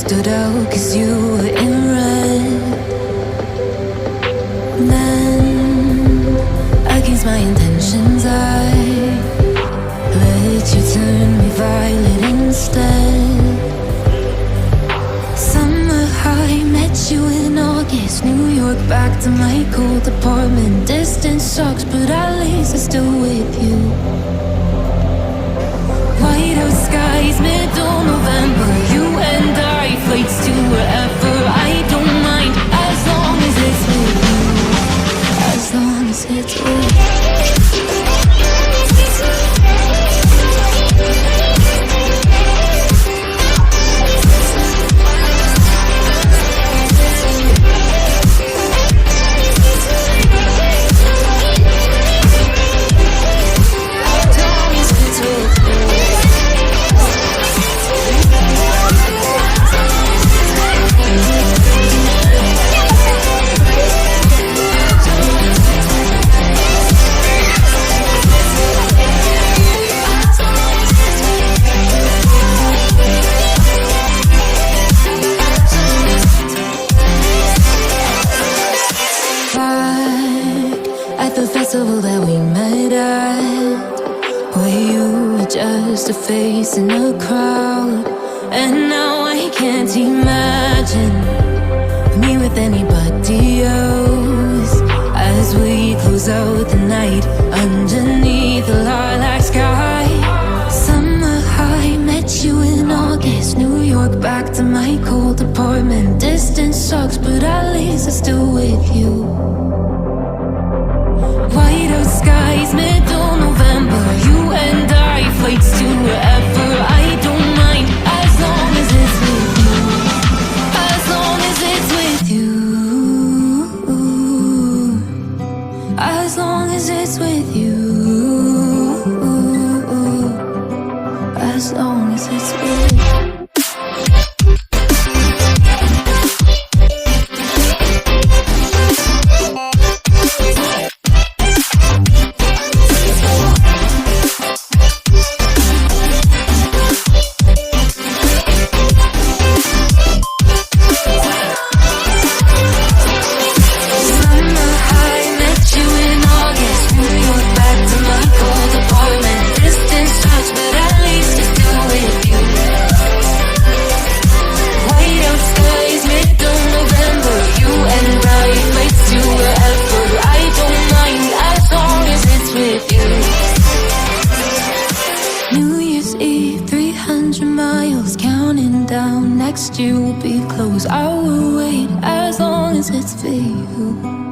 stood out 'cause you were in red. Then, against my intentions, I let you turn me violet instead. Summer high, met you in August. New York, back to my cold apartment. Distance sucks, but at least I'm still with you. White out skies, middle November. You and I, flights to wherever. I don't mind, as long as it's with you. As long as it's with you. That we met at, where you were just a face in a crowd. And now I can't imagine me with anybody else. As we close out the night underneath the lilac sky. Summer high, met you in August. New York, back to my cold apartment. Distance sucks, but at least I'm still with you. White out skies, middle November. You and I, flights to wherever. I don't mind, as long as it's with you. As long as it's with you. As long as it's with you. As long as it's with you. Next year will be close. I will wait as long as it's for you.